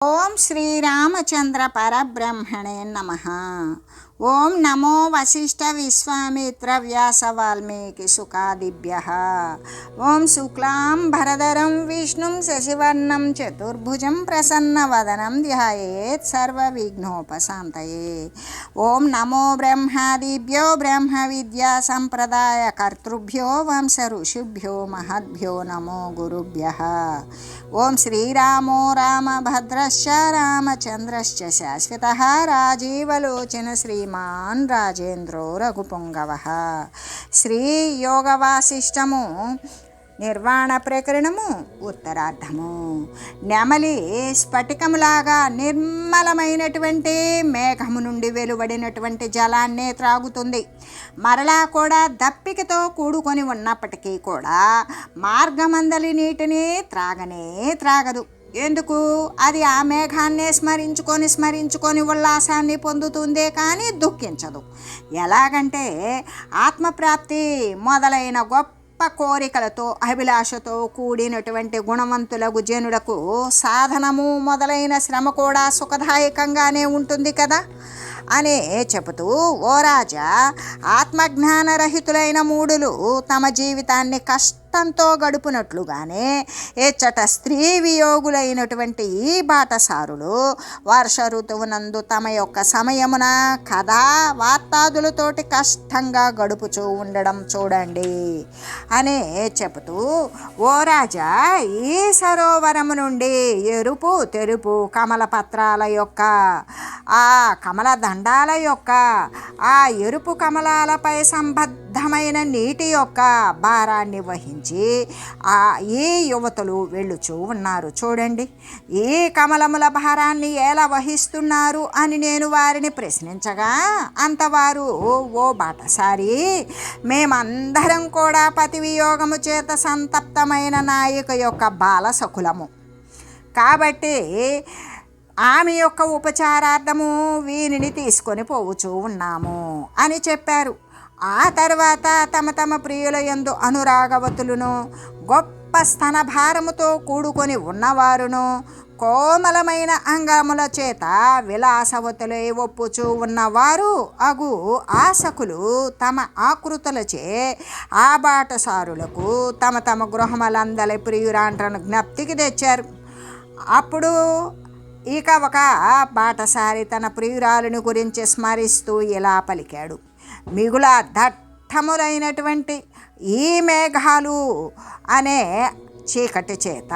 ఓం శ్రీరామచంద్ర పరబ్రహ్మణే నమః. ఓం నమో వశిష్ఠ విశ్వామిత్ర వ్యాస వాల్మీకి సుఖాదిభ్యః. ఓం శుక్లాం భరధరం విష్ణుం శశివర్ణం చతుర్భుజం ప్రసన్నవదనం ధ్యాయేత్ సర్వవిఘ్నోపశాంతయే. ఓం నమో బ్రహ్మాదిభ్యో బ్రహ్మ విద్యా సంప్రదాయ కర్తృభ్యో వంశ ఋషిభ్యో మహద్భ్యో నమో గురుభ్యః. ఓం శ్రీరామో రామభద్రశ్చ రామచంద్రశ్చ శాశ్వతః రాజీవలోచన శ్రీమాన్ రాజేంద్రో రఘుపుంగవః. శ్రీ యోగవాసిష్టము నిర్వాణ ప్రకరణము ఉత్తరార్ధము. నెమలి స్ఫటికములాగా నిర్మలమైనటువంటి మేఘము నుండి వెలువడినటువంటి జలాన్నే త్రాగుతుంది. మరలా కూడా దప్పికతో కూడుకొని ఉన్నప్పటికీ కూడా మార్గమందలి నీటిని త్రాగదు. ఎందుకు? అది ఆ మేఘాన్నే స్మరించుకొని ఉల్లాసాన్ని పొందుతుందే కానీ దుఃఖించదు. ఎలాగంటే ఆత్మప్రాప్తి మొదలైన గొప్ప కోరికలతో అభిలాషతో కూడినటువంటి గుణవంతులకు జనులకు సాధనము మొదలైన శ్రమ కూడా సుఖదాయకంగానే ఉంటుంది కదా అని చెబుతూ, ఓ రాజా, ఆత్మజ్ఞానరహితులైన మూఢులు తమ జీవితాన్ని కష్టంతో గడుపునట్లుగానే ఎచ్చట స్త్రీ వియోగులైనటువంటి ఈ బాటసారులు వర్ష ఋతువునందు తమ యొక్క సమయమున కథా వార్తాదులతోటి కష్టంగా గడుపుచూ ఉండడం చూడండి అని చెబుతూ, ఓ రాజా, ఈ సరోవరము నుండి ఎరుపు తెలుపు కమల పత్రాల యొక్క ఆ కమల దండాల యొక్క ఆ ఎరుపు కమలాలపై సంబద్ధమైన నీటి యొక్క భారాన్ని వహించి ఈ యువతులు వెళ్ళుచూ ఉన్నారు. చూడండి, ఈ కమలముల భారాన్ని ఎలా వహిస్తున్నారు అని నేను వారిని ప్రశ్నించగా, అంతవారు, ఓ బాటసారి, మేమందరం కూడా పతి వియోగము చేత సంతప్తమైన నాయక యొక్క బాలసకులము కాబట్టి ఆమె యొక్క ఉపచారార్థము వీరిని తీసుకొని పోవుచూ ఉన్నాము అని చెప్పారు. ఆ తర్వాత తమ ప్రియుల యందు అనురాగవతులను, గొప్ప స్తనభారముతో కూడుకొని ఉన్నవారును, కోమలమైన అంగముల చేత విలాసవతులై ఒప్పుచూ ఉన్నవారు అగు ఆసకులు తమ ఆకృతులచే ఆ బాటసారులకు తమ గృహములందలి ప్రియురాండ్రను జ్ఞప్తికి తెచ్చారు. అప్పుడు ఇక ఒక బాటసారి తన ప్రియురాలుని గురించి స్మరిస్తూ ఇలా పలికాడు: మిగుల దట్టములైనటువంటి ఈ మేఘాలు అనే చీకటి చేత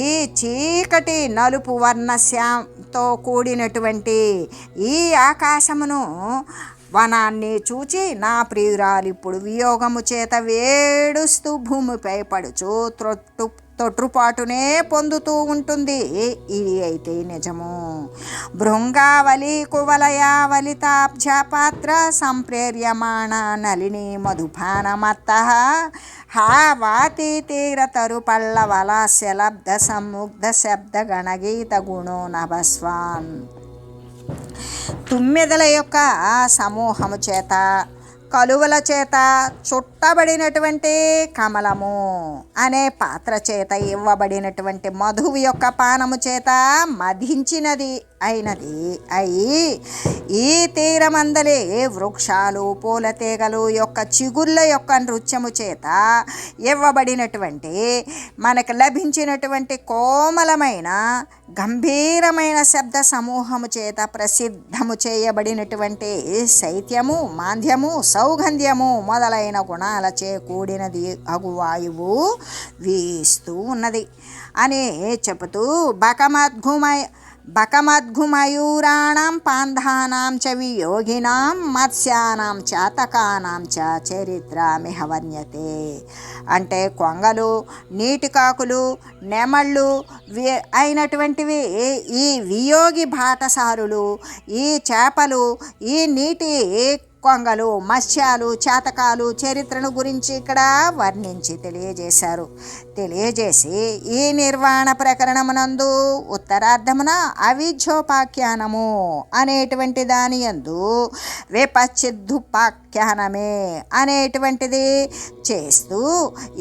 ఈ చీకటి నలుపు వర్ణశ్యాంతో కూడినటువంటి ఈ ఆకాశమును వనాన్ని చూచి నా ప్రియురాలు ఇప్పుడు వియోగము చేత వేడుస్తూ భూమిపై పడుచు తొట్రుపాటునే పొందుతూ ఉంటుంది. ఇది అయితే నిజము. భృంగావలి కువలయావలితాబ్జపాత్ర సంప్రేర్యమాణ నలిని మధుపానమత్త హా వాతి తీర తరు పల్లవలాస్య లబ్ధ సముగ్ధ శబ్ద గణగీత గుణో నభస్వాన్. తుమ్మెదల యొక్క సమూహము చేత, కలువల చేత చుట్టబడినటువంటి కమలము అనే పాత్ర చేత ఇవ్వబడినటువంటి మధువు యొక్క పానము చేత మధించినది అయి ఈ తీరమందలి వృక్షాలు పూల తీగలు యొక్క చిగుళ్ళ యొక్క నృత్యము చేత ఇవ్వబడినటువంటి మనకు లభించినటువంటి కోమలమైన గంభీరమైన శబ్ద సమూహము చేత ప్రసిద్ధము చేయబడినటువంటి శైత్యము, మాంద్యము, సౌగంధ్యము మొదలైన గుణాలచే కూడినది అగు వాయువు వీస్తూ ఉన్నది అని చెబుతూ, బకమద్ఘుమయూరాణం పాంధానాం చ వియోగినాం మత్స్యానాం చాతకానాం చ చరిత్రామిహ వర్ణ్యతే. అంటే కొంగలు, నీటికాకులు, నెమళ్ళు అయినటువంటివి ఈ వియోగి బాటసారులు, ఈ చేపలు, ఈ నీటి కొంగలు, మత్స్యాలు, చాతకాలు చరిత్రను గురించి ఇక్కడ వర్ణించి తెలియజేసి ఈ నిర్వాణ ప్రకరణమునందు ఉత్తరార్ధమున అవిద్యోపాఖ్యానము అనేటువంటి దాని యందు విపచ్చిద్దుపాఖ్య ఉపాఖ్యానమే అనేటువంటిది చేస్తూ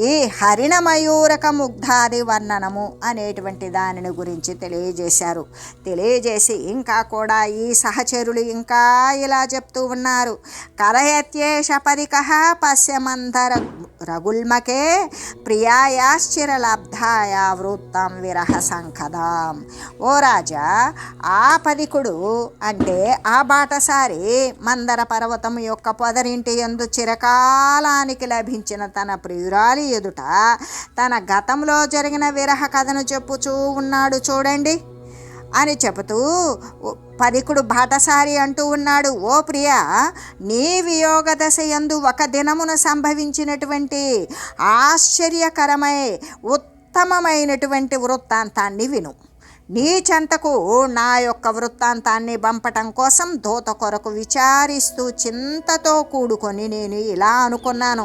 ఈ హరిణమయూరక ముగ్ధాది వర్ణనము అనేటువంటి దానిని గురించి తెలియజేశారు. తెలియజేసి ఇంకా కూడా ఈ సహచరులు ఇంకా ఇలా చెప్తూ ఉన్నారు. కలయత్యేష పరికః పశ్యమంధర రగుల్మకే ప్రియాయాశ్చిరలబ్ధాయ వృత్తం విరహ సంకదాం. ఓ రాజా, ఆ పదికుడు అంటే ఆ బాటసారి మందర పర్వతం యొక్క పొదరింటి యందు చిరకాలానికి లభించిన తన ప్రియురాలి ఎదుట తన గతంలో జరిగిన విరహ కథను చెప్పుచూ ఉన్నాడు చూడండి అని చెబుతూ పదికుడు బాటసారి అంటూ ఉన్నాడు. ఓ ప్రియా, నీ వియోగ దశ యందు ఒక దినమున సంభవించినటువంటి ఆశ్చర్యకరమై ఉత్తమమైనటువంటి వృత్తాంతాన్ని విను. నీ చెంతకు నా యొక్క వృత్తాంతాన్ని పంపటం కోసం దూత కొరకు విచారిస్తూ చింతతో కూడుకొని నేను ఇలా అనుకున్నాను.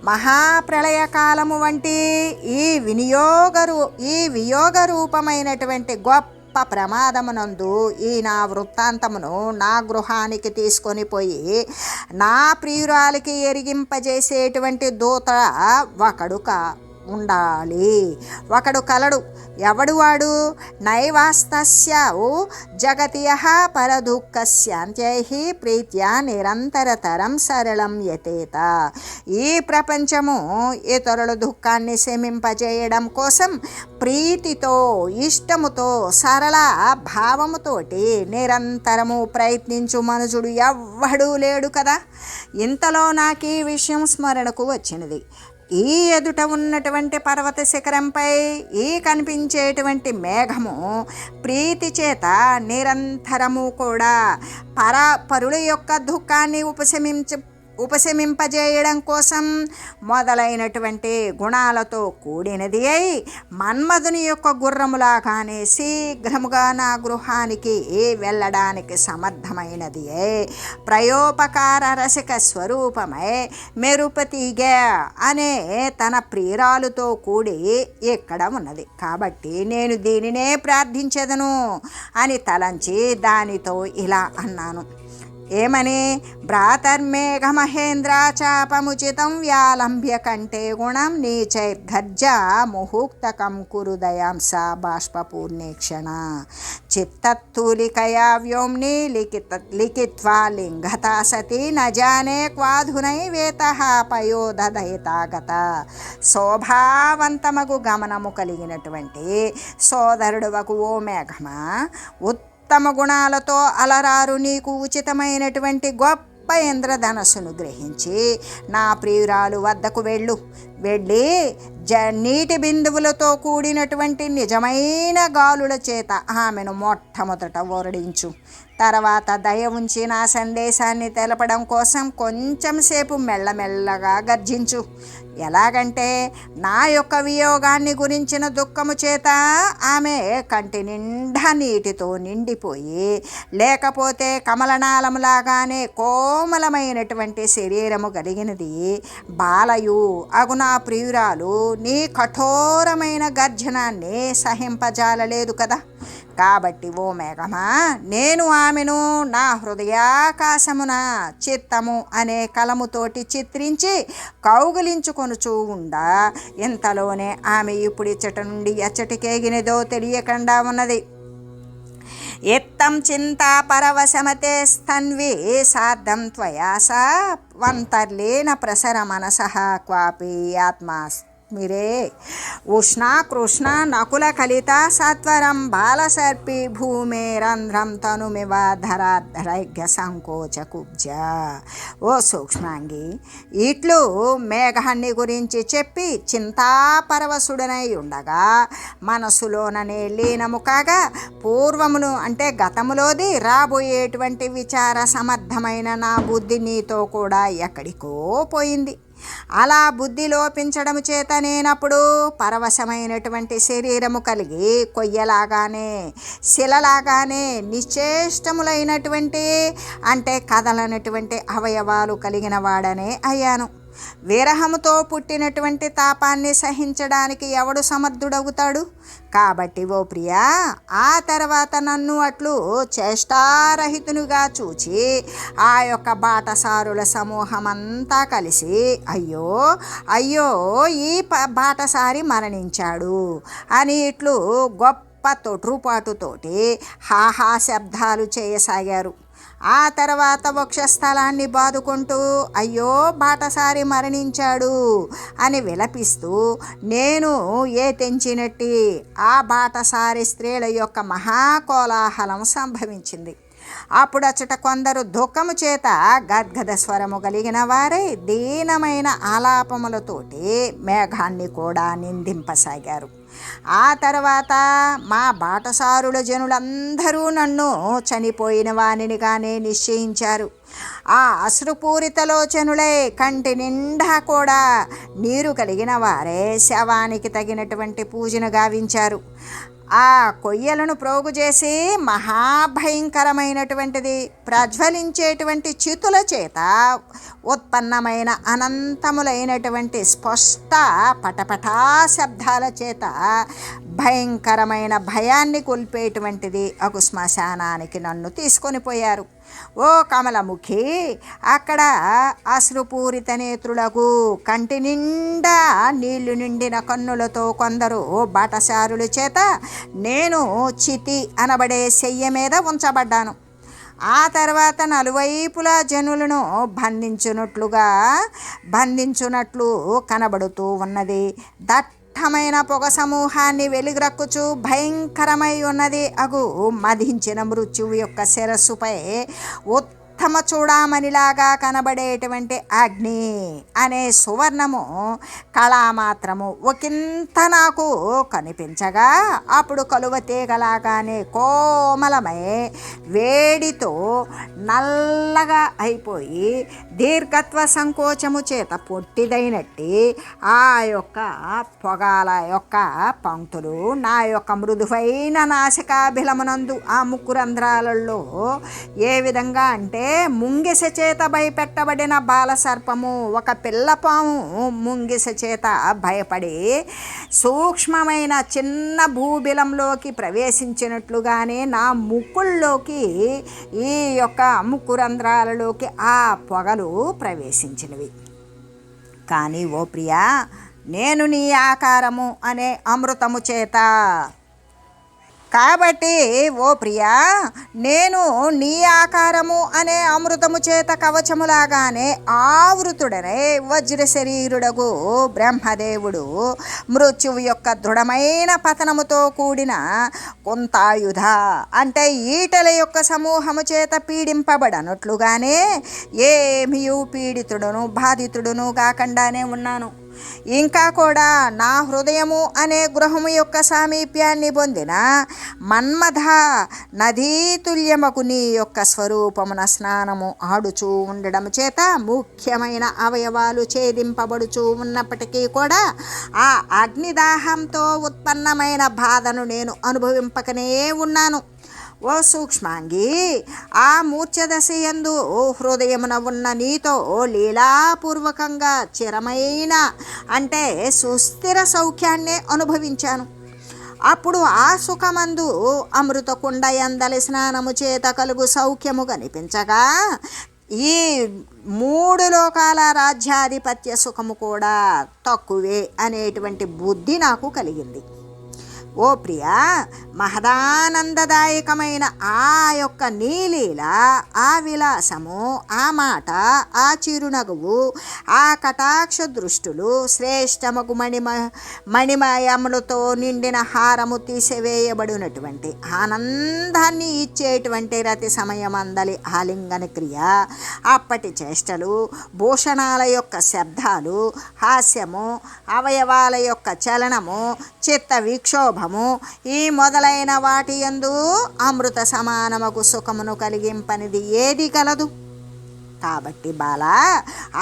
మహాప్రళయకాలము వంటి ఈ వియోగ రూపమైనటువంటి గొప్ప ప్రమాదమునందు ఈ నా వృత్తాంతమును నా గృహానికి తీసుకొని పోయి నా ప్రియురాలికి ఎరిగింపజేసేటువంటి దూత ఒకడు కలడు. ఎవడు వాడు? నైవాస్తస్యావు జగతియః పరదుఃఖస్యాంత్యైః ప్రీత్యా నిరంతరతరం సరళం యతేత. ఈ ప్రపంచము ఇతరుల దుఃఖాన్ని శమింపజేయడం కోసం ప్రీతితో, ఇష్టముతో, సరళ భావముతోటి నిరంతరము ప్రయత్నించు మనుషుడు ఎవ్వడూ లేడు కదా. ఇంతలో నాకు ఈ విషయం స్మరణకు వచ్చినది. ఈ ఎదుట ఉన్నటువంటి పర్వత శిఖరంపై ఈ కనిపించేటువంటి మేఘము ప్రీతి చేత నిరంతరము కూడా పరుల యొక్క దుఃఖాన్ని ఉపశమింపజేయడం కోసం మొదలైనటువంటి గుణాలతో కూడినది అయి మన్మధుని యొక్క గుర్రములాగానే శీఘ్రముగా నా గృహానికి వెళ్ళడానికి సమర్థమైనది ప్రయోపకార రసిక స్వరూపమై మెరుపతిగా అనే తన ప్రియురాలుతో కూడి ఇక్కడ ఉన్నది. కాబట్టి నేను దీనినే ప్రార్థించెదను అని తలంచి దానితో ఇలా అన్నాను. ఏమని? భ్రాతర్మేఘ మహేంద్రాచాపముచితం వ్యాలంభ్య కంటే గుణం నీచైర్గర్జ ముహూక్తకం కురు దయాంస బాష్పూర్ణేక్షణ చిత్తూలికయా వ్యోమ్ని లిఖిత్వా లింగతా సతి నజానే క్వాధునైవేతః పయోదయతాగత. శోభావంతమగు గమనము కలిగినటువంటి సోదరుడువకు ఓ మేఘమా, ఉత్తమ గుణాలతో అలరారు నీకు ఉచితమైనటువంటి గొప్ప ఇంద్రధనస్సును గ్రహించి నా ప్రియురాలు వద్దకు వెళ్ళి నీటి బిందువులతో కూడినటువంటి నిజమైన గాలుల చేత ఆమెను మొట్టమొదట ఓరడించు. తర్వాత దయ ఉంచి నా సందేశాన్ని తెలపడం కోసం కొంచెం సేపు మెల్లమెల్లగా గర్జించు. ఎలాగంటే నా యొక్క వియోగాన్ని గురించిన దుఃఖము చేత ఆమె కంటి నిండా నీటితో నిండిపోయి, లేకపోతే కమలనాళములాగానే కోమలమైనటువంటి శరీరము కలిగినది బాలయు అగు నా ప్రియురాలు నీ కఠోరమైన గర్జనాన్ని సహింపజాలలేదు కదా. కాబట్టి ఓ మేఘమా, నేను ఆమెను నా హృదయాకాశమున చిత్తము అనే కలముతోటి చిత్రించి కౌగిలించుకొనుచూ ఉండా ఇంతలోనే ఆమె ఇప్పుడు ఇచ్చట నుండి ఎచ్చటికేగినదో తెలియకుండా ఉన్నది. ఎత్తం చింతా పరవశమతే స్తన్వి సార్ధం త్వయాస వంతర్లేన ప్రసర మనసః క్వాపి ఆత్మా మిరే ఉష్ణ కృష్ణ నకుల కలిత సత్వరం బాలసర్పి భూమేరంధ్రం తనుమివ ధరాధరైఘ్య సంకోచ కుబ్జ. ఓ సూక్ష్మాంగి, ఇట్లు మేఘాన్ని గురించి చెప్పి చింతాపరవశుడనై ఉండగా మనసులోననే లీనము కాగా పూర్వమును అంటే గతములోది రాబోయేటువంటి విచార సమర్థమైన నా బుద్ధి నీతో కూడా ఎక్కడికో పోయింది. అలా బుద్ధి లోపించడం చేత నేనప్పుడు పరవశమైనటువంటి శరీరము కలిగి కొయ్యలాగానే శిలలాగానే నిశ్చేష్టములైనటువంటి అంటే కదలనటువంటి అవయవాలు కలిగిన వాడనే అయ్యాను. విరహముతో పుట్టినటువంటి తాపాన్ని సహించడానికి ఎవడు సమర్థుడవుతాడు? కాబట్టి ఓ ప్రియా, ఆ తర్వాత నన్ను అట్లు చేష్టారహితునిగా చూచి ఆ యొక్క బాటసారుల సమూహమంతా కలిసి అయ్యో అయ్యో ఈ బాటసారి మరణించాడు అని ఇట్లు గొప్ప తొట్రుపాటుతోటి హాహా శబ్దాలు చేయసాగారు. ఆ తర్వాత వక్షస్థలాన్ని బాదుకుంటూ అయ్యో బాటసారి మరణించాడు అని విలపిస్తూ నేను ఏ తెంచినట్టి ఆ బాటసారి స్త్రీల యొక్క మహాకోలాహలం సంభవించింది. అప్పుడు అచ్చట కొందరు దుఃఖము చేత గద్గద స్వరము కలిగిన వారై దీనమైన ఆలాపములతోటి మేఘాన్ని కూడా నిందింపసాగారు. ఆ తర్వాత మా బాటసారుల జనులందరూ నన్ను చనిపోయిన వానినిగానే నిశ్చయించారు. ఆ అశ్రుపూరితలోచనులై కంటి నిండా కూడా నీరు కలిగిన వారే శవానికి తగినటువంటి పూజను గావించారు. ఆ కొయ్యలను ప్రోగు చేసి మహాభయంకరమైనటువంటిది ప్రజ్వలించేటువంటి చితుల చేత ఉత్పన్నమైన అనంతములైనటువంటి స్పష్ట పటపటా శబ్దాల చేత భయంకరమైన భయాన్ని కొల్పేటువంటిది అగు శ్మశానానికి నన్ను తీసుకొని పోయారు. ఓ కమలముఖి, అక్కడ అశ్రుపూరిత నేత్రులకు కంటి నిండా నీళ్లు నిండిన కన్నులతో కొందరు బాటసారుల చేత నేను చితి అనబడే శయ్య మీద ఉంచబడ్డాను. ఆ తర్వాత నలువైపులా జనులను బంధించున్నట్లు కనబడుతూ ఉన్నది. దట్టమైన పొగ సమూహాన్ని వెలుగురక్కుచు భయంకరమై ఉన్నది అగు మధించిన మృత్యువు యొక్క శిరస్సుపై ఉత్తమ చూడామణిలాగా కనబడేటువంటి అగ్ని అనే సువర్ణము కళామాత్రము ఒకంత నాకు కనిపించగా అప్పుడు కలువ తీగలాగానే కోమలమై వేడితో నల్లగా అయిపోయి దీర్ఘత్వ సంకోచము చేత పొట్టిదైనట్టి ఆ యొక్క పొగాల యొక్క పంక్తులు నా యొక్క మృదువైన నాసికాభిలమునందు ఆ ముక్కు రంధ్రాలలో ఏ విధంగా అంటే ముంగిస చేత భయపెట్టబడిన బాలసర్పము ఒక పిల్లపాము ముంగిస చేత భయపడి సూక్ష్మమైన చిన్న భూబిలంలోకి ప్రవేశించినట్లుగానే నా ముక్కుల్లోకి ఈ యొక్క ముక్కు రంధ్రాలలోకి ఆ పొగలు ప్రవేశించినవి. కానీ ఓ ప్రియా, నేను నీ ఆకారము అనే అమృతము చేత కాబట్టి ఓ ప్రియా, నేను నీ ఆకారము అనే అమృతము చేత కవచములాగానే ఆవృతుడనే వజ్ర శరీరుడగు బ్రహ్మదేవుడు మృత్యువు యొక్క దృఢమైన పతనముతో కూడిన కుంతాయుధ అంటే ఈటల యొక్క సమూహము చేత పీడింపబడనట్లుగానే ఏమియు పీడితుడును బాధితుడును కాకుండానే ఉన్నాను. ఇంకా కూడా నా హృదయము అనే గృహము యొక్క సామీప్యాన్ని పొందిన మన్మథ నదీతుల్యమకు నీ యొక్క స్వరూపమున స్నానము ఆడుచూ ఉండడం చేత ముఖ్యమైన అవయవాలు ఛేదింపబడుచూ ఉన్నప్పటికీ కూడా ఆ అగ్నిదాహంతో ఉత్పన్నమైన బాధను నేను అనుభవింపకనే ఉన్నాను. ఓ సూక్ష్మాంగి, ఆ మూర్ఛదశయందు హృదయమున ఉన్న నీతో లీలాపూర్వకంగా చిరమైన అంటే సుస్థిర సౌఖ్యాన్నే అనుభవించాను. అప్పుడు ఆ సుఖమందు అమృతకుండ యందలి స్నానము చేత కలుగు సౌఖ్యము కనిపించగా ఈ 3 లోకాల రాజ్యాధిపత్య సుఖము కూడా తక్కువే అనేటువంటి బుద్ధి నాకు కలిగింది. ఓ ప్రియా, మహదానందదాయకమైన ఆ యొక్క నీలీల, ఆ విలాసము, ఆ మాట, ఆ చిరునగువు, ఆ కటాక్ష దృష్టులు, శ్రేష్టమగు మణిమయములతో నిండిన హారము తీసివేయబడినటువంటి ఆనందాన్ని ఇచ్చేటువంటి రతి సమయమందలి ఆలింగన క్రియ, అప్పటి చేష్టలు, భూషణాల యొక్క శబ్దాలు, హాస్యము, అవయవాల యొక్క చలనము, చిత్త విక్షోభము, ఈ మొదలైన వాటి యందు అమృత సమానమగు సుఖమును కలిగింపనిది ఏది కలదు? కాబట్టి బాలా,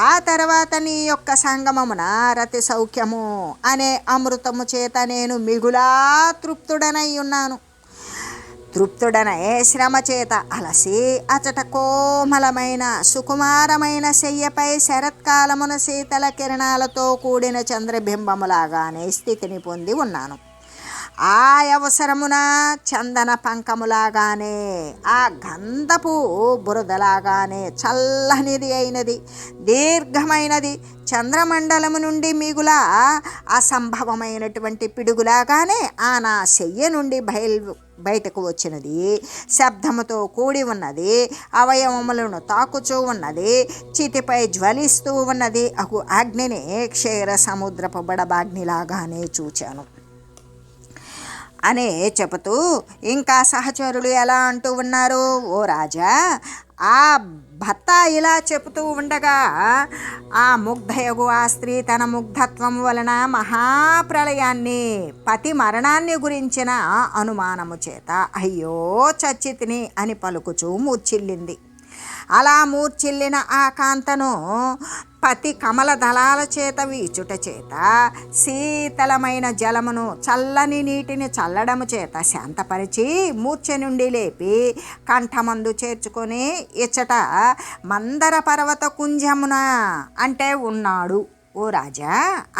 ఆ తర్వాత నీ యొక్క సంగమమున రతి సౌఖ్యము అనే అమృతము చేత నేను మిగులా తృప్తుడనై ఉన్నాను. తృప్తుడనే శ్రమ చేత అలసి అచట కోమలమైన సుకుమారమైన శయ్యపై శరత్కాలమున శీతల కిరణాలతో కూడిన చంద్రబింబములాగానే స్థితిని పొంది ఉన్నాను. ఆ అవసరమున చందన పంకములాగానే, ఆ గంధపు బురదలాగానే చల్లనిది అయినది, దీర్ఘమైనది, చంద్రమండలము నుండి మిగుల అసంభవమైనటువంటి పిడుగులాగానే ఆ నా శయ్య నుండి బయటకు వచ్చినది. శబ్దముతో కూడి ఉన్నది, అవయవములను తాకుచూ ఉన్నది, చితిపై జ్వలిస్తూ ఉన్నది అగు అగ్నిని క్షీర సముద్రపు బడబాగ్నిలాగానే చూచాను అనే చెబుతూ ఇంకా సహచరులు ఎలా అంటూ ఉన్నారు, ఓ రాజా, ఆ భర్త ఇలా చెబుతూ ఉండగా ఆ ముగ్ధయగు ఆ స్త్రీ తన ముగ్ధత్వం వలన మహాప్రళయాన్ని, పతి మరణాన్ని గురించిన అనుమానము చేత అయ్యో చచ్చితిని అని పలుకుచూ మూర్ఛిల్లింది. అలా మూర్ఛిల్లిన ఆ కాంతను పతి కమల దళాల చేత వీచుట చేత, శీతలమైన జలమును చల్లని నీటిని చల్లడము చేత శాంతపరిచి మూర్ఛ నుండి లేపి కంఠమందు చేర్చుకొని ఇచ్చట మందర పర్వత కుంజమున అంటే ఉన్నాడు. ఓ రాజా,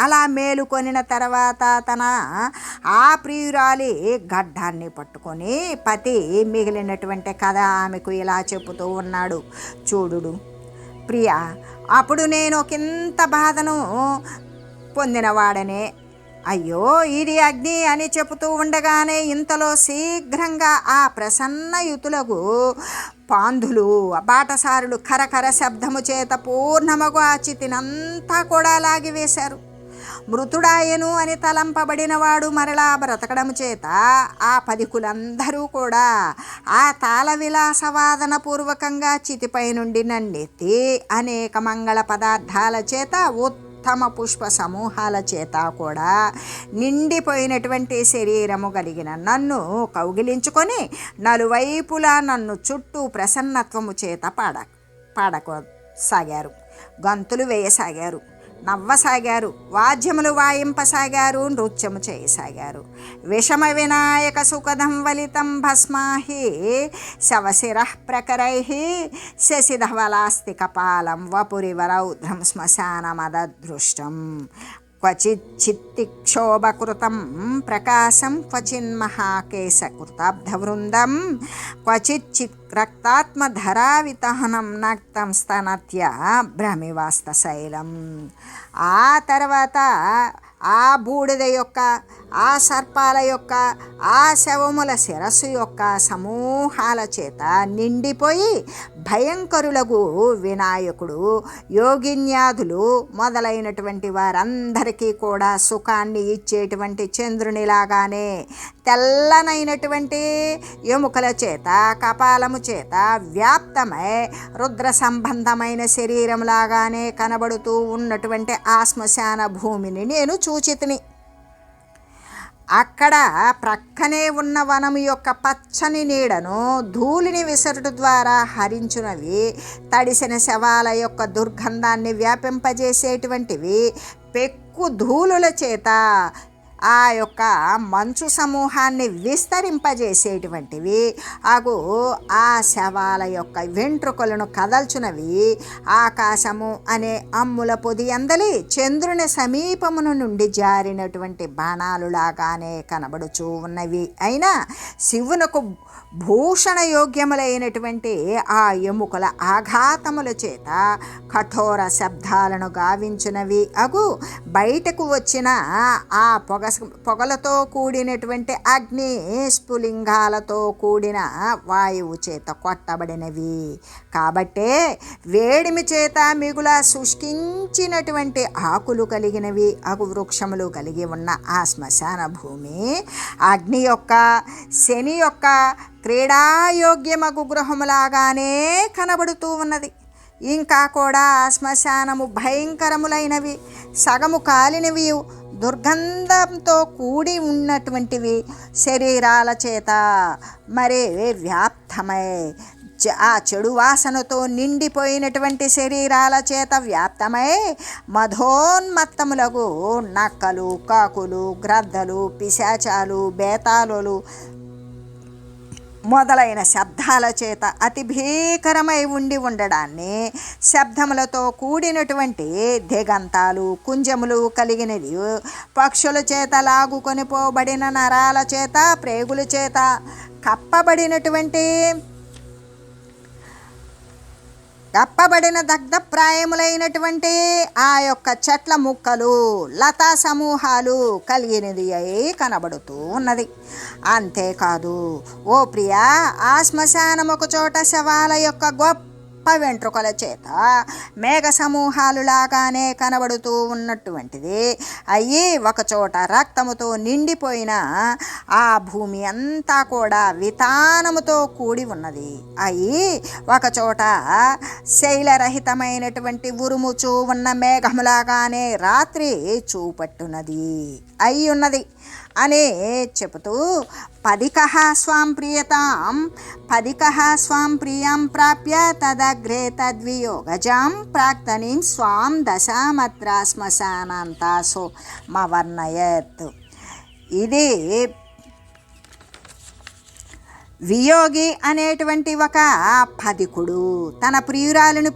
అలా మేలుకొనిన తర్వాత తన ఆ ప్రియురాలి గడ్డాన్ని పట్టుకొని పతి మిగిలినటువంటి కథ ఆమెకు ఇలా చెబుతూ ఉన్నాడు. చూడుడు ప్రియా, అప్పుడు నేను ఒకంత బాధను పొందినవాడనే. అయ్యో ఇది అగ్ని అని చెబుతూ ఉండగానే ఇంతలో శీఘ్రంగా ఆ ప్రసన్నయుతులకు పాంధులు బాటసారులు కరకర శబ్దము చేత పూర్ణమగు ఆ చితినంతా కూడా లాగివేశారు. మృతుడాయను అని తలంపబడినవాడు మరలా బ్రతకడము చేత ఆ పదికులందరూ కూడా ఆ తాళ విలాసవాదన పూర్వకంగా చితిపై నుండి నన్నెత్తి అనేక మంగళ పదార్థాల చేత ఉత్తమ పుష్ప సమూహాల చేత కూడా నిండిపోయినటువంటి శరీరము కలిగిన నన్ను కౌగిలించుకొని నలువైపులా నన్ను చుట్టూ ప్రసన్నత్వము చేత పాడసాగారు, గంతులు వేయసాగారు, నవ్వసాగారు, వాద్యములు వాయింపసాగారు, నృత్యము చేయసాగారు. విషమ వినాయక సుఖదం వలితం భస్మాహి శవశిరః ప్రకరైః శశిధవలాస్తి కపాలం వపురివరౌద్రం శ్మశానమదృష్టం క్వచిచ్చిత్తిక్షోభకృతం ప్రకాశం క్వచిన్మహాకేశకృతాబ్ధవృందం క్వచిచ్చిత్ రక్తాత్మధరావితహనం నక్తం స్తనత్య భ్రమివాస్తశైలం. ఆ తర్వాత ఆ బూడిద యొక్క, ఆ సర్పాల యొక్క, ఆ శవముల శిరస్సు యొక్క సమూహాల చేత నిండిపోయి భయంకరులకు వినాయకుడు, యోగిన్యాదులు మొదలైనటువంటి వారందరికీ కూడా సుఖాన్ని ఇచ్చేటువంటి చంద్రునిలాగానే తెల్లనైనటువంటి ఎముకల చేత, కపాలము చేత వ్యాప్తమై రుద్ర సంబంధమైన శరీరంలాగానే కనబడుతూ ఉన్నటువంటి ఆ శ్మశాన భూమిని నేను చూచితిని. అక్కడ ప్రక్కనే ఉన్న వనము యొక్క పచ్చని నీడను ధూళిని విసరుట ద్వారా హరించునవి, తడిసిన శవాల యొక్క దుర్గంధాన్ని వ్యాపింపజేసేటువంటివి పెక్కు ధూళుల చేత ఆ యొక్క మంచు సమూహాన్ని విస్తరింపజేసేటువంటివి, అగు ఆ శవాల యొక్క వెంట్రుకలను కదల్చునవి ఆకాశము అనే అమ్ముల పొది అందలి చంద్రుని సమీపమును నుండి జారినటువంటి బాణాలులాగానే కనబడుచూ ఉన్నవి. అయినా శివునకు భూషణ యోగ్యములైనటువంటి ఆ ఎముకల ఆఘాతముల చేత కఠోర శబ్దాలను గావించునవి అగు బయటకు వచ్చిన ఆ పొగలతో కూడినటువంటి అగ్ని స్ఫులింగాలతో కూడిన వాయువు చేత కొట్టబడినవి. కాబట్టే వేడిమి చేత మిగుల శుష్కించినటువంటి ఆకులు కలిగినవి అగు వృక్షములు కలిగి ఉన్న ఆ శ్మశాన భూమి అగ్ని యొక్క, శని యొక్క క్రీడాయోగ్యమగు గృహములాగానే కనబడుతూ ఉన్నది. ఇంకా కూడా శ్మశానము భయంకరములైనవి, సగము కాలినవి, దుర్గంధంతో కూడి ఉన్నటువంటివి, శరీరాల చేత మరి వ్యాప్తమై ఆ చెడు వాసనతో నిండిపోయినటువంటి శరీరాల చేత వ్యాప్తమై మధోన్మత్తములకు నక్కలు, కాకులు, గ్రద్దలు, పిశాచాలు, బేతాళులు మొదలైన శబ్దాల చేత అతి భీకరమై ఉండడాన్ని, శబ్దములతో కూడినటువంటి దిగంతాలు కుంజములు కలిగినది, పక్షుల చేత లాగుకొని పోబడిన నరాల చేత ప్రేగుల చేత కప్పబడిన దగ్ధప్రాయములైనటువంటి ఆ యొక్క చెట్ల ముక్కలు లతా సమూహాలు కలిగినది అయి కనబడుతూ ఉన్నది. అంతేకాదు ఓ ప్రియా, ఆ శ్మశానముకు చోట శవాల యొక్క గొప్ప వెంట్రుకల చేత మేఘ సమూహాలు లాగానే కనబడుతూ ఉన్నటువంటిది అయ్యి ఒకచోట రక్తముతో నిండిపోయిన ఆ భూమి అంతా కూడా వితానముతో కూడి ఉన్నది. అయ్యి ఒకచోట శైలరహితమైనటువంటి ఉరుముచూ ఉన్న మేఘములాగానే రాత్రి చూపట్టున్నది అయి ఉన్నది అని చెబుతూ పదికః స్వాం ప్రియాం ప్రాప్య తదగ్రే తద్వియోగజాం ప్రాక్తనీం స్వాం దశామత్ర శ్మశానాంతాసో మవర్ణయత్. ఇది వియోగి అనేటువంటి ఒక పదికుడు తన ప్రియురాలిని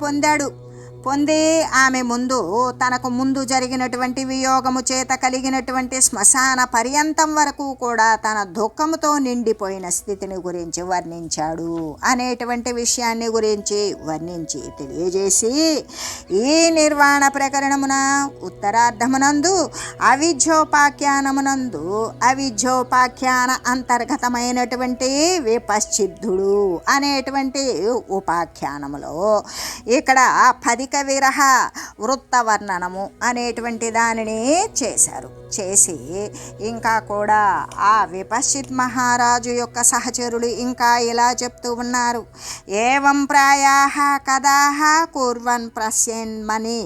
పొంది ఆమె ముందు తనకు ముందు జరిగినటువంటి వియోగము చేత కలిగినటువంటి శ్మశాన పర్యంతం వరకు కూడా తన దుఃఖముతో నిండిపోయిన స్థితిని గురించి వర్ణించాడు అనేటువంటి విషయాన్ని గురించి వర్ణించి తెలియజేసి ఈ నిర్వాణ ప్రకరణమున ఉత్తరార్ధమునందు అవిద్యోపాఖ్యాన అంతర్గతమైనటువంటి విపశ్చిద్ధుడు అనేటువంటి ఉపాఖ్యానములో ఇక్కడ పదిక విరహ వృత్తవర్ణనము అనేటువంటి దానిని చేసి ఇంకా కూడా ఆ విపశ్చిత్ మహారాజు యొక్క సహచరులు ఇంకా ఇలా చెప్తూ ఉన్నారు. ఏవం ప్రాయాః కదాః కుర్వన్ ప్రస్యన్మని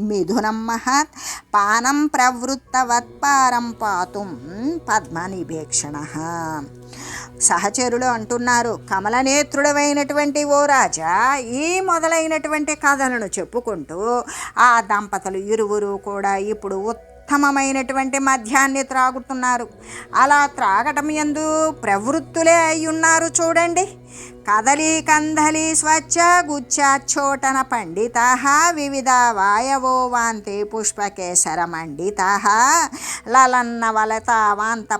మిథునం మహత్ పానం ప్రవృత్తవత్పారం పాతుం పద్మనిభేక్షణః. సహచరులు అంటున్నారు, కమలనేత్రుడమైనటువంటి ఓ రాజా, ఈ మొదలైనటువంటి కథలను చెప్పుకుంటూ ఆ దంపతులు ఇరువురు కూడా ఇప్పుడు ఉత్తమమైనటువంటి మద్యాన్ని త్రాగుతున్నారు. అలా త్రాగటం యందు ప్రవృత్తులే అయ్యున్నారు. చూడండి, కదలి కందలి స్వచ్ఛ గుచ్ఛోటన పండితాః వివిధ వాయవో వాంతి పుష్పకేసర మండితాః లలన్నవలతావాంత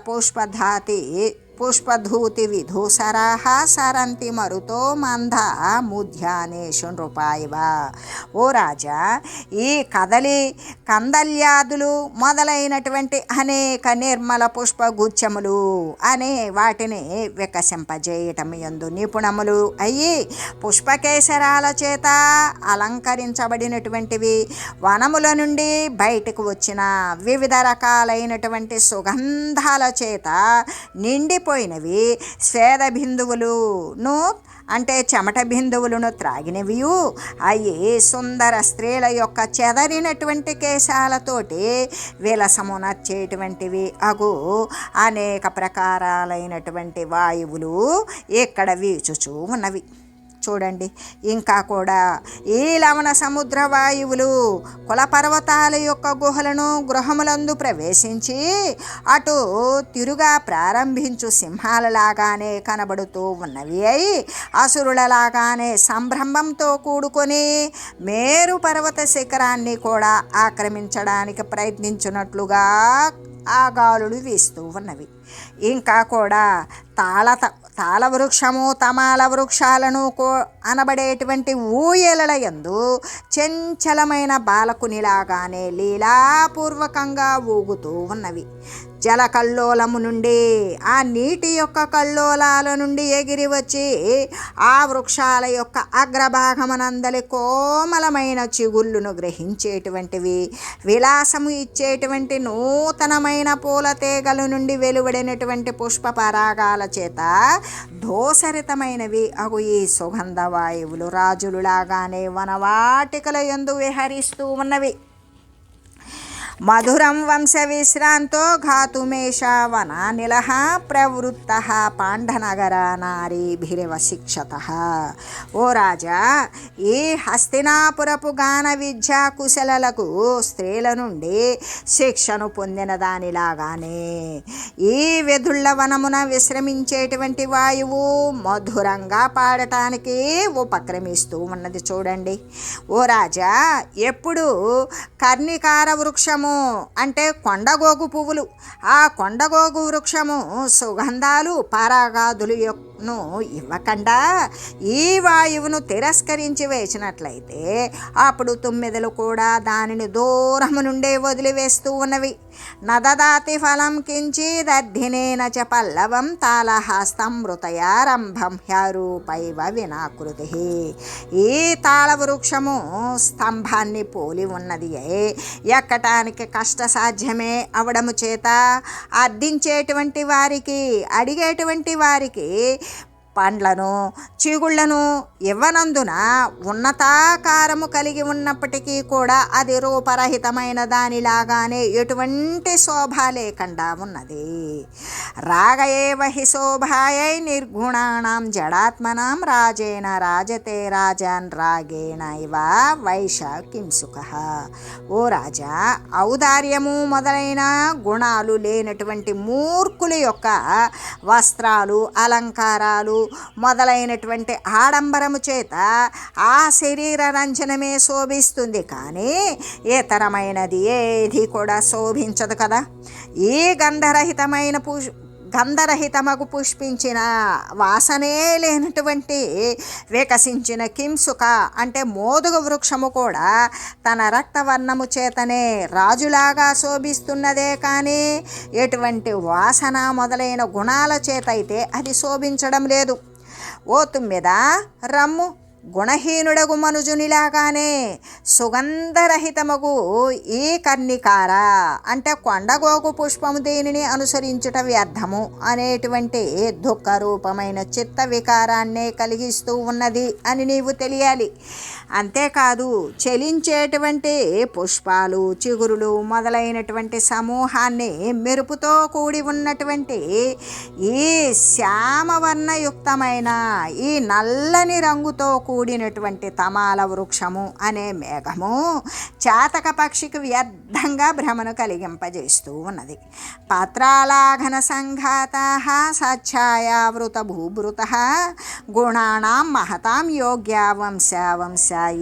పుష్పధూతి విధూసరాః సరంతి మరుతో మంద ముధ్యానేషు నృపాయివ. ఓ రాజా, ఈ కందల్యాదులు మొదలైనటువంటి అనేక నిర్మల పుష్పగుచ్ఛములు అనే వాటిని వికసింపజేయటం యందు నిపుణములు అయ్యి పుష్పకేసరాల చేత అలంకరించబడినటువంటివి, వనముల నుండి బయటకు వచ్చిన వివిధ రకాలైనటువంటి సుగంధాల చేత నిండిపోయినవి స్వేద బిందువులును అంటే చెమట బిందువులను త్రాగినవియు అయ్యి సుందర స్త్రీల యొక్క చెదరినటువంటి కేశాలతోటి విలసమునర్చేటువంటివి అగు అనేక ప్రకారాలైనటువంటి వాయువులు ఇక్కడ వీచుచూ ఉన్నవి. చూడండి, ఇంకా కూడా ఈ లవణ సముద్ర వాయువులు కులపర్వతాల యొక్క గృహములందు ప్రవేశించి అటు తిరుగా ప్రారంభించు సింహాలలాగానే కనబడుతూ ఉన్నవి అయి అసురులలాగానే సంభ్రమంతో కూడుకొని మేరు పర్వత శిఖరాన్ని కూడా ఆక్రమించడానికి ప్రయత్నించినట్లుగా ఆ గాలులు వీస్తూ ఉన్నవి. ఇంకా కూడా తాళ వృక్షము తమాల వృక్షాలను అనబడేటువంటి ఊయలల యందు చంచలమైన బాలకునిలాగానే లీలాపూర్వకంగా ఊగుతూ ఉన్నవి. జల కల్లోలము నుండి ఆ నీటి యొక్క కల్లోలాల నుండి ఎగిరి వచ్చి ఆ వృక్షాల యొక్క అగ్రభాగమనందలి కోమలమైన చిగుళ్ళును గ్రహించేటువంటివి, విలాసము ఇచ్చేటువంటి నూతనమైన పూల తీగల నుండి వెలువడినటువంటి పుష్ప పరాగాల చేత దోసరితమైనవి అగు ఈ సుగంధ వాయువులు రాజులులాగానే వనవాటికల యందు విహరిస్తూ ఉన్నవి. మధురం వంశవిశ్రాంతో ఘాతుమేషావనానిలః ప్రవృత్తః పాంఢనగర నారీభిరివ శిక్షతః. ఓ రాజా, ఈ హస్తినాపురపు గాన విద్యా కుశలలకు స్త్రీల నుండి శిక్షను పొందిన దానిలాగానే ఈ వెదుళ్ళ వనమున విశ్రమించేటువంటి వాయువు మధురంగా పాడటానికి ఉపక్రమిస్తూ ఉన్నది. చూడండి ఓ రాజా, ఎప్పుడు కర్ణికార వృక్షము అంటే కొండగోగు పువ్వులు, ఆ కొండగోగు వృక్షము సుగంధాలు పరాగాదులు ఇవ్వకుండా ఈ వాయువును తిరస్కరించి వేసినట్లయితే అప్పుడు తుమ్మెదలు కూడా దానిని దూరము నుండే వదిలివేస్తూ ఉన్నవి. నదదాతి ఫలం కించిదర్ధినేన చ పల్లవం తాళహస్తం మృతయారంభం హ్యారూపైవ వినాకృతి. ఈ తాళ వృక్షము స్తంభాన్ని పోలి ఉన్నది. ఎక్కటానికి కష్టసాధ్యమే అవడము చేత అర్థించేటువంటి వారికి, అడిగేటువంటి వారికి పండ్లను చిగుళ్లను ఇవ్వనందున ఉన్నతాకారము కలిగి ఉన్నప్పటికీ కూడా అది రూపరహితమైన దానిలాగానే ఎటువంటి శోభ లేకుండా ఉన్నది. రాగయేవ హి శోభాయై నిర్గుణానాం జడాత్మనాం రాజేన రాజతే రాజాన్ రాగేణ ఇవ వైష కింసుకః. ఓ రాజా, ఔదార్యము మొదలైన గుణాలు లేనటువంటి మూర్ఖుల యొక్క వస్త్రాలు, అలంకారాలు మొదలైనటువంటి ఆడంబరము చేత ఆ శరీర రంజనమే శోభిస్తుంది, కానీ ఇతరమైనది ఏది కూడా శోభించదు కదా. ఈ గంధరహితమగు పుష్పించిన వాసనే లేనటువంటి వికసించిన కింసుక అంటే మోదుగ వృక్షము కూడా తన రక్తవర్ణము చేతనే రాజులాగా శోభిస్తున్నదే కానీ ఎటువంటి వాసన మొదలైన గుణాల చేత అయితే అది శోభించడం లేదు. ఓ తుమ్మెద రమ్ము, గుణహీనుడగు మనుజునిలాగానే సుగంధరహితమగు ఈ కర్ణికార అంటే కొండగోగు పుష్పము దీనిని అనుసరించుట వ్యర్థము అనేటువంటి దుఃఖరూపమైన చిత్త వికారాన్నే కలిగిస్తూ ఉన్నది అని నీవు తెలియాలి. అంతేకాదు, చలించేటువంటి పుష్పాలు, చిగురులు మొదలైనటువంటి సమూహాన్ని మెరుపుతో కూడి ఉన్నటువంటి ఈ శ్యామవర్ణయుక్తమైన ఈ నల్లని రంగుతో కూడినటువంటి తమాల వృక్షము అనే మేఘము చాతక పక్షికి వ్యర్థంగా భ్రమను కలిగింపజేస్తూ ఉన్నది. పత్రాలాఘన సంఘాత సఛాయావృత భూభృత గుణానాం మహతాం యోగ్యా వంశ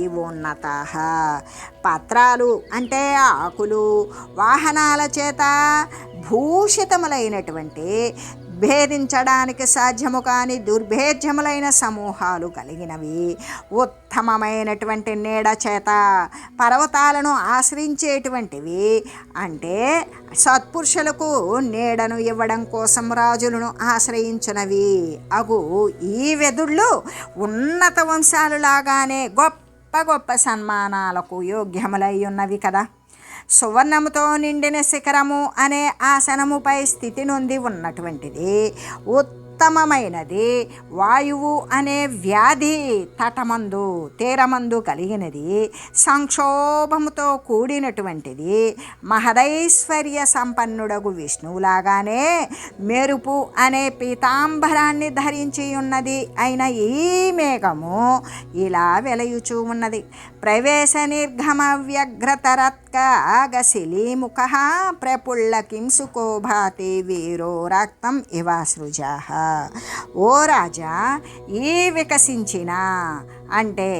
ఇవోన్నత. పత్రాలు అంటే ఆకులు, వాహనాల చేత భూషితములైనటువంటి భేదించడానికి సాధ్యము కాని దుర్భేద్యములైన సమూహాలు కలిగినవి, ఉత్తమమైనటువంటి నీడ చేత పర్వతాలను ఆశ్రయించేటువంటివి, అంటే సత్పురుషులకు నీడను ఇవ్వడం కోసం రాజులను ఆశ్రయించినవి అగు ఈ వెదుళ్ళు ఉన్నత వంశాలులాగానే గొప్ప గొప్ప సన్మానాలకు యోగ్యములై ఉన్నవి కదా. సువర్ణముతో నిండిన శిఖరము అనే ఆసనముపై స్థితి నొంది ఉన్నటువంటిది, ఉత్తమమైనది. వాయువు అనే వ్యాధి తటమందు తీరమందు కలిగినది, సంక్షోభముతో కూడినటువంటిది. మహదైశ్వర్య సంపన్నుడగు విష్ణువులాగానే మెరుపు అనే పీతాంబరాన్ని ధరించి ఉన్నది అయిన ఈ మేఘము ఇలా వెలయుచూ ఉన్నది. ప్రవేశ నిర్గమ వ్యగ్రతరత్కాగశిలీముఖ ప్రపుల్ల కింసుకో భాతి వీరో రక్తం ఇవాసృజా. ఓ రాజా, ఈ వికసించిన అంటే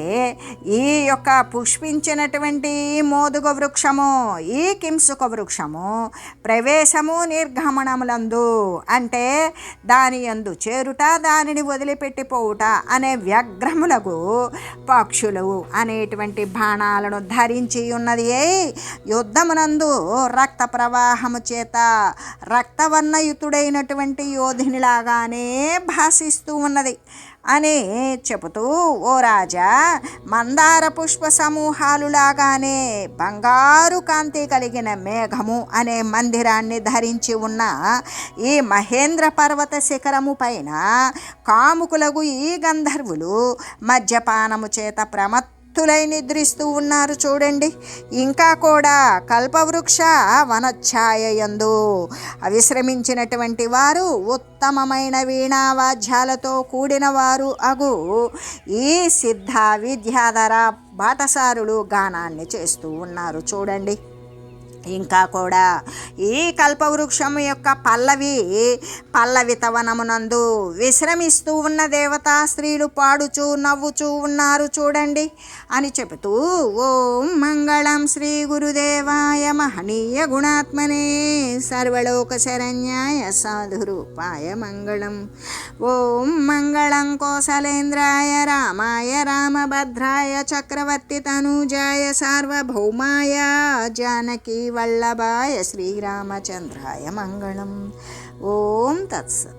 ఈ యొక్క పుష్పించినటువంటి మోదుగ వృక్షము, ఈ కింసుక వృక్షము ప్రవేశము నిర్గమనములందు అంటే దాని యందు చేరుట, దానిని వదిలిపెట్టిపోవుట అనే వ్యగ్రములకు పక్షులు అనేటువంటి బాణాలను ధరించి ఉన్నది. యుద్ధమునందు రక్త ప్రవాహము చేత రక్తవర్ణయుతుడైనటువంటి యోధునిలాగానే భాసిస్తూ ఉన్నది అని చెబుతూ, ఓ రాజా, మందార పుష్ప సమూహాలులాగానే బంగారు కాంతి కలిగిన మేఘము అనే మందిరాన్ని ధరించి ఉన్న ఈ మహేంద్ర పర్వత శిఖరము పైన కాముకులగు ఈ గంధర్వులు మద్యపానము చేత నిశ్శక్తులై నిద్రిస్తూ ఉన్నారు చూడండి. ఇంకా కూడా కల్పవృక్ష వనఛాయయందు అవిశ్రమించినటువంటి వారు ఉత్తమమైన వీణావాద్యాలతో కూడిన వారు అగు ఈ సిద్ధ విద్యాధర బాటసారులు గానాన్ని చేస్తూ ఉన్నారు చూడండి. ఇంకా కూడా ఈ కల్పవృక్షం యొక్క పల్లవితవనమునందు విశ్రమిస్తూ ఉన్న దేవతా స్త్రీలు పాడుచూ నవ్వుచూ ఉన్నారు చూడండి అని చెబుతూ ఓం మంగళం శ్రీ గురుదేవాయ మహనీయ గుణాత్మనే సర్వలోక శరణ్యాయ సాధురూపాయ మంగళం. ఓం మంగళం కోసలేంద్రాయ రామాయ రామభద్రాయ చక్రవర్తి తనూజాయ సార్వభౌమాయ జానకి వల్లభాయ శ్రీరామచంద్రాయ మంగళం. ఓం తత్సత్.